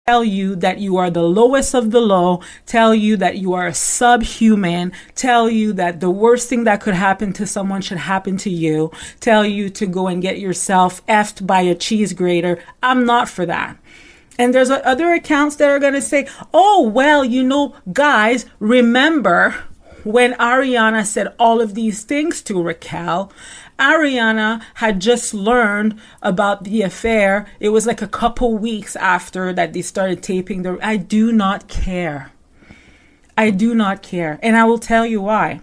tell you that you are the lowest of the low, tell you that you are a subhuman, tell you that the worst thing that could happen to someone should happen to you, tell you to go and get yourself effed by a cheese grater. I'm not for that. And there's other accounts that are going to say, oh, well, guys, remember when Ariana said all of these things to Raquel? Ariana had just learned about the affair. It was like a couple weeks after that they started taping I do not care. I do not care. And I will tell you why.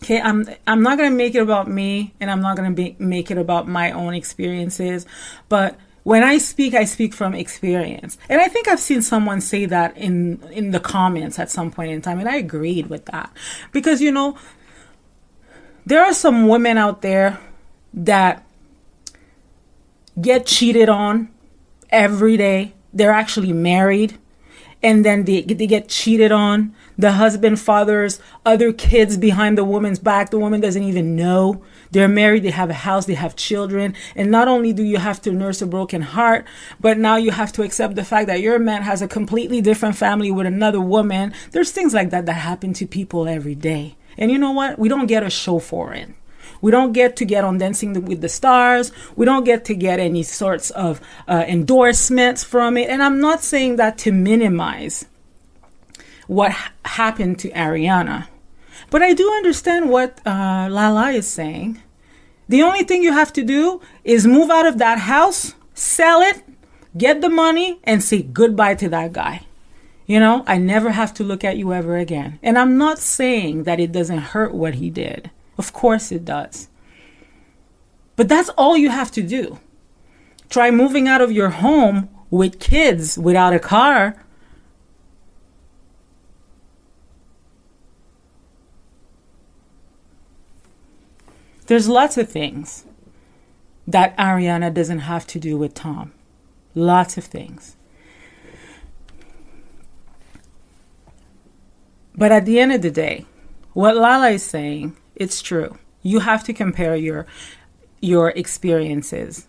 Okay, I'm not going to make it about me, and I'm not going to make it about my own experiences. But when I speak from experience. And I think I've seen someone say that in the comments at some point in time, and I agreed with that. Because, there are some women out there that get cheated on every day. They're actually married, and then they get cheated on. The husband fathers other kids behind the woman's back. The woman doesn't even know. They're married, they have a house, they have children. And not only do you have to nurse a broken heart, but now you have to accept the fact that your man has a completely different family with another woman. There's things like that happen to people every day. And you know what? We don't get a show for it. We don't get on Dancing with the Stars. We don't get to get any sorts of endorsements from it. And I'm not saying that to minimize what happened to Ariana. But I do understand what Lala is saying. The only thing you have to do is move out of that house, sell it, get the money, and say goodbye to that guy. I never have to look at you ever again. And I'm not saying that it doesn't hurt what he did. Of course it does. But that's all you have to do. Try moving out of your home with kids without a car. There's lots of things that Ariana doesn't have to do with Tom. Lots of things. But at the end of the day, what Lala is saying, it's true. You have to compare your experiences.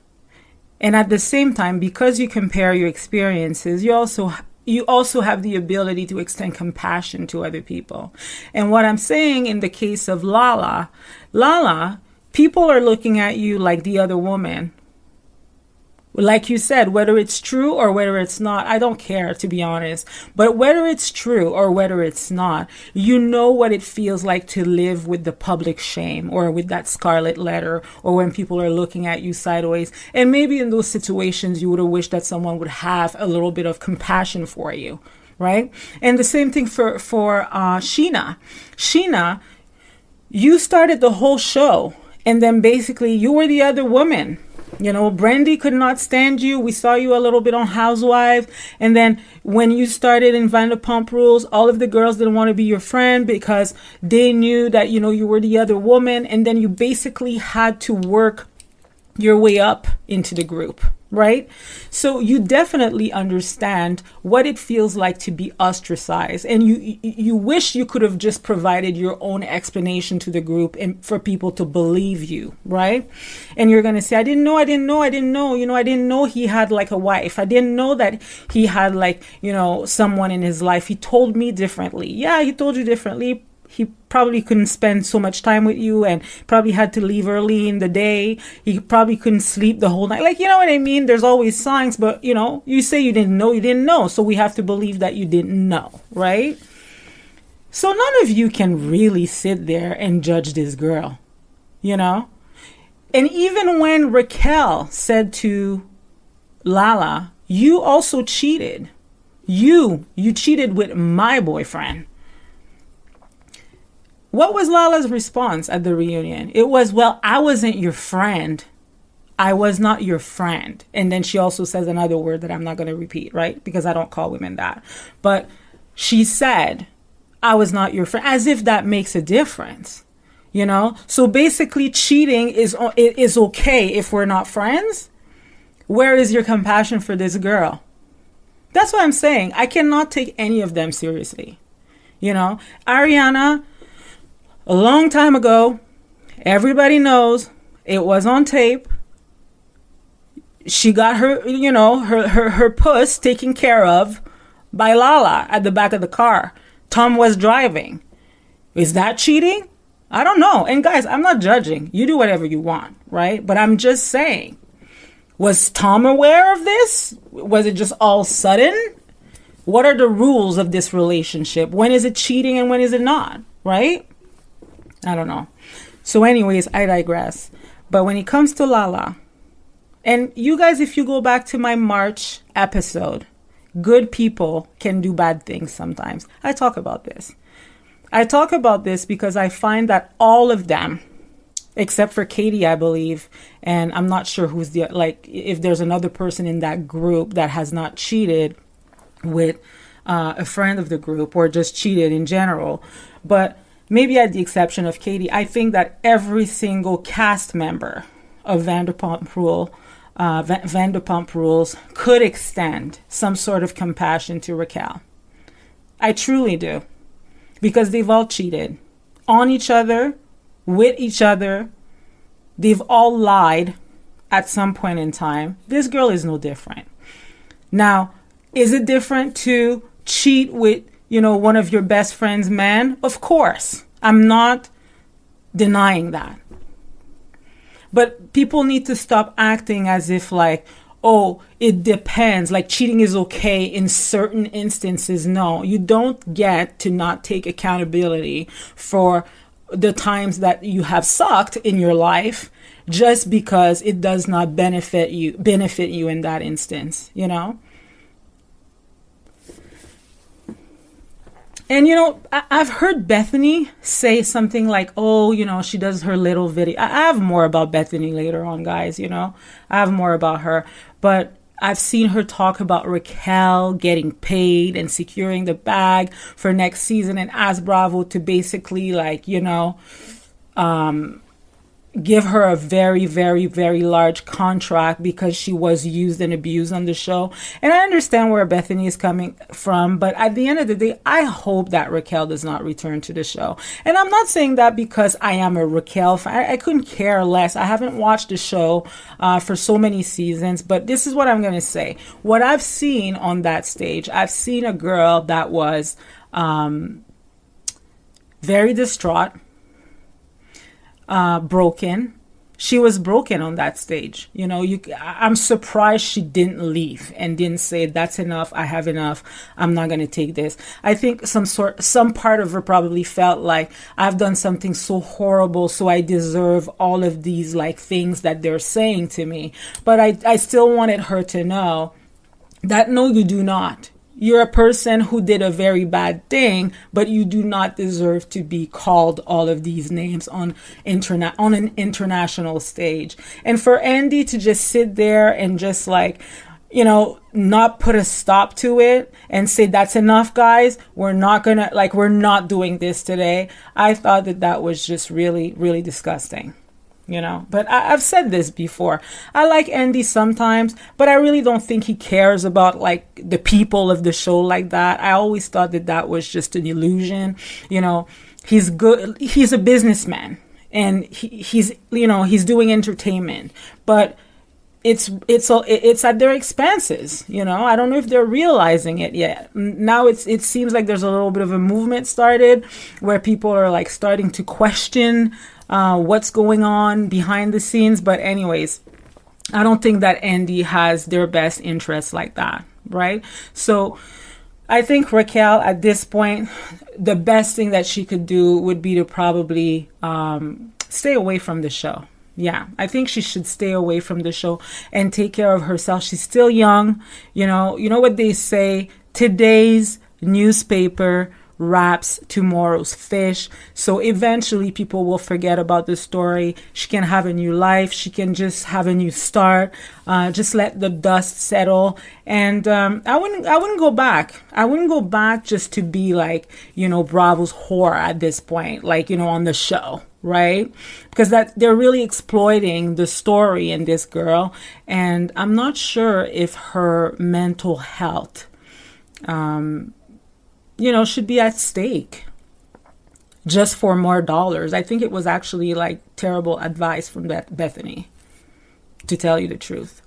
And at the same time, because you compare your experiences, you also have the ability to extend compassion to other people. And what I'm saying in the case of Lala, people are looking at you like the other woman. Like you said, whether it's true or whether it's not, I don't care, to be honest. But whether it's true or whether it's not, you know what it feels like to live with the public shame or with that scarlet letter, or when people are looking at you sideways. And maybe in those situations, you would have wished that someone would have a little bit of compassion for you, right? And the same thing for Sheena. Sheena, you started the whole show, and then basically you were the other woman. Brandy could not stand you. We saw you a little bit on Housewives. And then when you started in Vanderpump Rules, all of the girls didn't want to be your friend because they knew that, you were the other woman. And then you basically had to work your way up into the group, right? So you definitely understand what it feels like to be ostracized. And you wish you could have just provided your own explanation to the group and for people to believe you, right? And you're going to say, I didn't know. I didn't know he had like a wife. I didn't know that he had someone in his life. He told me differently. Yeah, he told you differently. He probably couldn't spend so much time with you and probably had to leave early in the day. He probably couldn't sleep the whole night. You know what I mean? There's always signs, but you say you didn't know. So we have to believe that you didn't know, right? So none of you can really sit there and judge this girl, And even when Raquel said to Lala, you also cheated. You cheated with my boyfriend. What was Lala's response at the reunion? It was, well, I wasn't your friend. I was not your friend. And then she also says another word that I'm not going to repeat, right? Because I don't call women that. But she said, I was not your friend, as if that makes a difference, So basically cheating is okay if we're not friends. Where is your compassion for this girl? That's what I'm saying. I cannot take any of them seriously. Ariana, a long time ago, everybody knows, it was on tape. she got her, her puss taken care of by Lala at the back of the car. Tom was driving. Is that cheating? I don't know. And guys, I'm not judging. You do whatever you want, right? But I'm just saying, was Tom aware of this? Was it just all sudden? What are the rules of this relationship? When is it cheating and when is it not, right? I don't know. So anyways, I digress. But when it comes to Lala, and you guys, if you go back to my March episode, good people can do bad things sometimes. I talk about this. I talk about this because I find that all of them, except for Katie, I believe, and I'm not sure who's the, like, if there's another person in that group that has not cheated with a friend of the group or just cheated in general. But maybe at the exception of Katie, I think that every single cast member of Vanderpump Rules could extend some sort of compassion to Raquel. I truly do. Because they've all cheated on each other, with each other. They've all lied at some point in time. This girl is no different. Now, is it different to cheat with, one of your best friend's man? Of course. I'm not denying that. But people need to stop acting as if like, oh, it depends. Like cheating is okay in certain instances. No, you don't get to not take accountability for the times that you have sucked in your life just because it does not benefit you in that instance, And, I've heard Bethany say something like, oh, she does her little video. I have more about Bethany later on, guys, I have more about her. But I've seen her talk about Raquel getting paid and securing the bag for next season and ask Bravo to basically give her a very, very, very large contract because she was used and abused on the show. And I understand where Bethany is coming from, but at the end of the day, I hope that Raquel does not return to the show. And I'm not saying that because I am a Raquel fan. I couldn't care less. I haven't watched the show for so many seasons, but this is what I'm going to say. What I've seen on that stage, I've seen a girl that was very distraught, broken. She was broken on that stage. I'm surprised she didn't leave and didn't say, that's enough. I have enough. I'm not going to take this. I think some part of her probably felt like I've done something so horrible, so I deserve all of these things that they're saying to me. But I still wanted her to know that no, you do not. You're a person who did a very bad thing, but you do not deserve to be called all of these names on an international stage. And for Andy to just sit there and just not put a stop to it and say, that's enough, guys. We're not doing this today. I thought that was just really, really disgusting. But I've said this before. I like Andy sometimes, but I really don't think he cares about the people of the show like that. I always thought that was just an illusion. He's good. He's a businessman and he's doing entertainment, but it's at their expenses. I don't know if they're realizing it yet. Now it seems like there's a little bit of a movement started where people are starting to question what's going on behind the scenes. But anyways, I don't think that Andy has their best interests like that, right? So I think Raquel at this point, the best thing that she could do would be to probably stay away from the show. Yeah, I think she should stay away from the show and take care of herself. She's still young. You know what they say, today's newspaper wraps tomorrow's fish. So eventually people will forget about the story. She can have a new life. She can just have a new start. Just let the dust settle. And I wouldn't go back. I wouldn't go back just to be Bravo's whore at this point, on the show, right? Because they're really exploiting the story in this girl. And I'm not sure if her mental health should be at stake just for more dollars. I think it was actually terrible advice from Bethany, to tell you the truth.